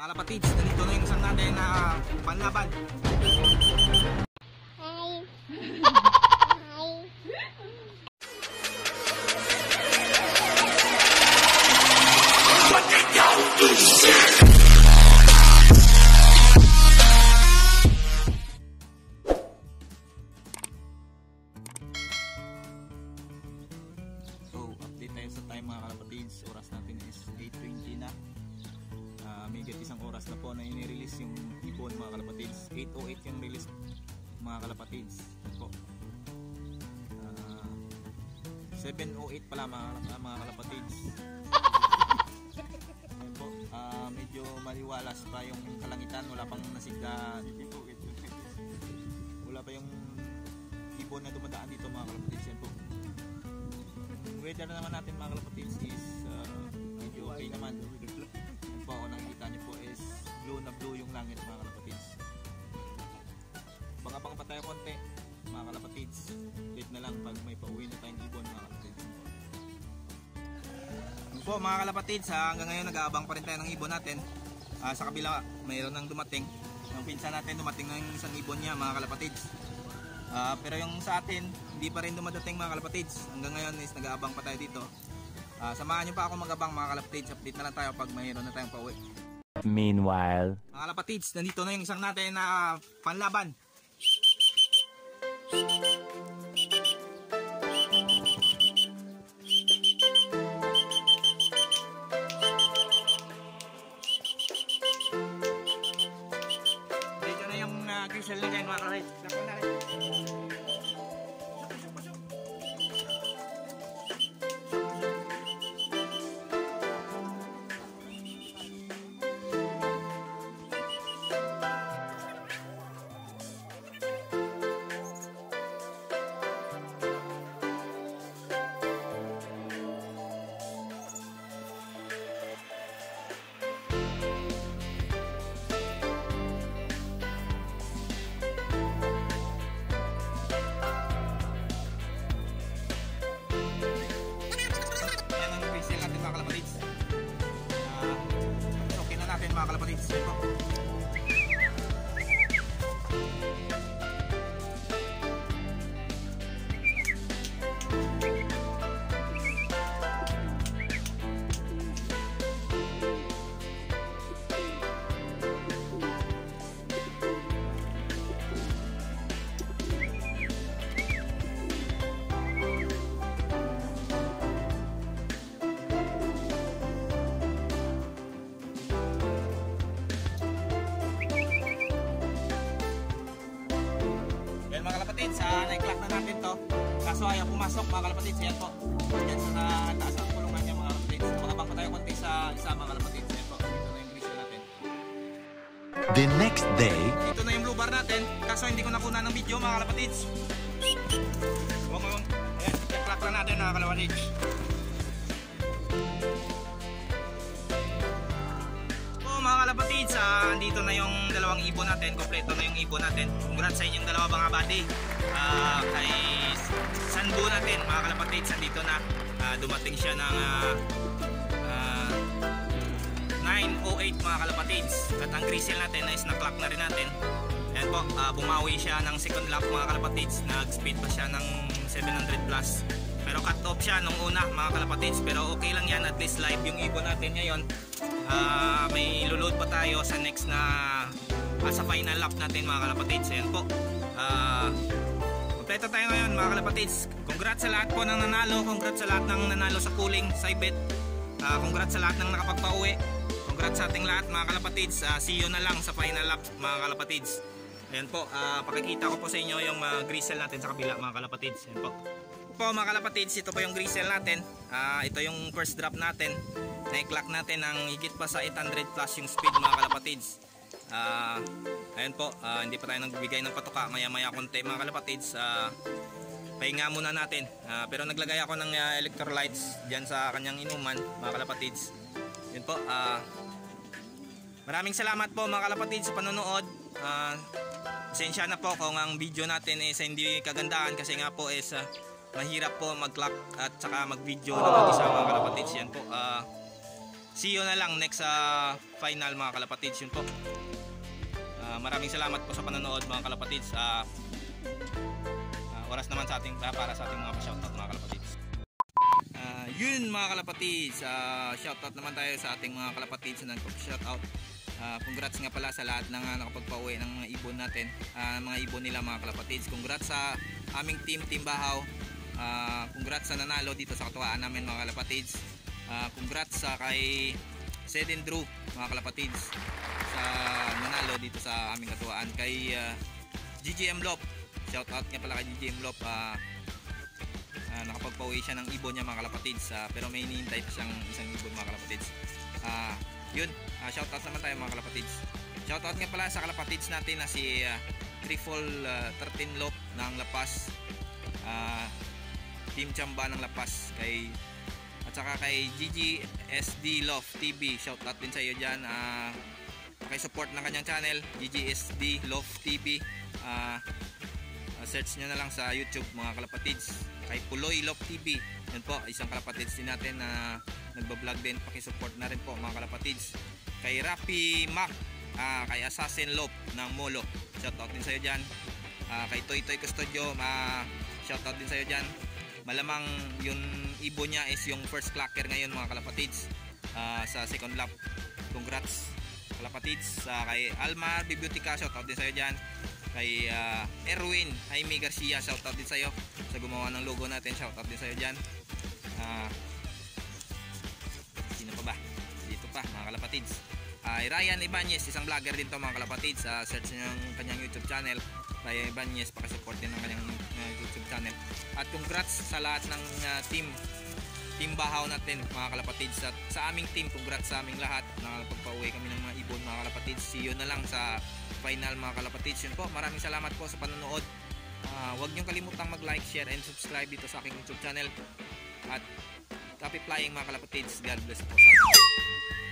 Mga kalapatids, nandito na yung isang natin na panlaban. Hi. Hi. So, update tayo sa time mga kalapatids. Oras natin is 8:20 na. May isang oras na po na inirelease yung ibon mga kalapatids. 8:08 yung release mga kalapatids. Po. 7:08 pala mga kalapatids. Ayan po. Medyo maliwalas pa yung kalangitan. Wala pang nasigda. Wala pa yung ibon na dumadaan dito mga kalapatids. Yan po. Yung weather naman natin mga kalapatids is medyo okay naman. Yan po, kung nakikita nyo po is blue na blue yung langit mga kalapatids. Baka pa tayo konti mga kalapatids. Wait na lang pag may pauwi na tayong ibon mga kalapatids. Yan po mga kalapatids, hanggang ngayon nag-aabang pa rin tayo ng ibon natin. Sa kabila mayroon nang dumating. Yung pinsan natin dumating na yung isang ibon niya mga kalapatids. Pero yung sa atin hindi pa rin dumadating mga kalapatids. Hanggang ngayon is nag-aabang pa tayo dito. Samahan nyo pa ako mag-abang mga kalapatids. Update na lang tayo pag mayroon na tayong pauwi. Meanwhile, mga kalapatids, nandito na yung isang natin na panlaban. Dito na yung grizzle na dyan mga kalapatids. Lakon na rin. Mga kalapatids, yan po. Mga kalapatids, na-clock na natin to. Kaso ayaw pumasok mga kalapatids. Yan po. Yan sa taas ng kulungan niya mga kalapatids. Makabang pa tayo konti sa isa mga kalapatids. Yan po. Dito na yung grizzle natin. the next day, Dito na yung blue bar natin. Kaso hindi ko nakuna ng video mga kalapatids. Ayan, na-clock na natin mga kalapatids. Mga kalapatids, andito na yung dalawang ibon natin, kompleto na yung ibon natin. Congrats sa inyong dalawa mga buddy. Kay Sanbu natin mga kalapatids, andito na. Dumating siya ng 9:08 mga kalapatids. At ang grizzle natin is na-clock na rin natin. Yan po, bumawi siya ng second lap mga kalapatids. Nag-speed pa siya ng 700 plus. Pero cut off siya nung una mga kalapatids. Pero okay lang yan, at least live yung ibon natin ngayon. May lulod pa tayo sa next na sa final lap natin mga kalapatids. Ayan po, kompleto tayo ngayon mga kalapatids. Congrats sa lahat po ng nanalo. Congrats sa lahat ng nanalo sa cooling, sa ibet. Congrats sa lahat ng nakapagpauwi. Congrats sa ating lahat mga kalapatids. See you na lang sa final lap mga kalapatids. Ayan po, pakikita ko po sa inyo yung grizzle natin sa kabila mga kalapatids. Ayan po mga kalapatids, ito po yung grizzle natin. Ito yung first drop natin. Na-clock natin ang higit pa sa 800 plus yung speed mga kalapatids. Ayun po, hindi pa tayo nagbibigay ng patuka. Maya maya konti mga kalapatids. Pahinga muna natin. Pero naglagay ako ng electrolytes dyan sa kanyang inuman mga kalapatids. Yun po, maraming salamat po mga kalapatids sa panonood. Pasensya na po kung ang video natin is hindi kagandahan kasi nga po is mahirap po mag-clock at saka mag-video ng mag-isa mga kalapatids. Yan po, see you na lang next final mga kalapatids. Yun po. Maraming salamat po sa panonood mga kalapatids. Oras naman sa ating para sa ating mga pa-shoutout mga kalapatids. Yun mga kalapatids, shoutout naman tayo sa ating mga kalapatids na nagpa-shoutout. Congrats nga pala sa lahat ng nakapagpa-uwi ng mga ibon natin, mga ibon nila mga kalapatids. Congrats sa aming Team Bahaw. Congrats sa nanalo dito sa katuwaan namin mga kalapatids. Congrats sa kay Sedin Drew mga kalapatids sa nanalo dito sa aming katuwaan. Kay GGM Lop, shoutout nga pala kay GGM Lop. Nakapagpa-uwi siya ng ibon niya mga kalapatids, pero may hinihintay pa siyang isang ibon mga kalapatids. Yun, shoutout naman tayo mga kalapatids. Shoutout nga pala sa kalapatids natin na si Trifol 13 Lop ng Lapas, Team Chamba ng Lapas, at saka kay GGSD Love TV. Shoutout din sa iyo dyan. Pakisupport ng kanyang channel, GGSD Love TV. Search nyo na lang sa YouTube mga kalapatids. Kay Puloy Love TV, yun po, isang kalapatids din natin na nagbablog din. Pakisupport na rin po mga kalapatids. Kay Rapi Mac, kay Assassin Love ng Molo, shoutout din sa iyo dyan. Kay Toy Toy Custodio, shoutout din sa iyo dyan. Malamang yung ibon niya is yung first clacker ngayon mga kalapatids, sa second lap. Congrats kalapatids. Kay Alma Biblioteca, shoutout din sa iyo dyan. Kay Erwin Jaime Garcia, shoutout din sa iyo sa gumawa ng logo natin, shoutout din sa iyo dyan. Sino pa ba? Dito pa mga kalapatids. Ryan Ibanez, isang vlogger din to mga kalapatids. Search nyo yung kanyang YouTube channel, Ryan Ibanez. Pakisupport din ng kanyang YouTube channel. At congrats sa lahat ng team Bahaw natin mga kalapatids. At sa aming team, congrats sa aming lahat. Nakapagpa-uwi kami ng mga ibon mga kalapatids. See you na lang sa final mga kalapatids. Yun po, maraming salamat po sa panonood. Huwag niyong kalimutang mag-like, share, and subscribe dito sa aking YouTube channel. At happy flying mga kalapatids. God bless po sa atin.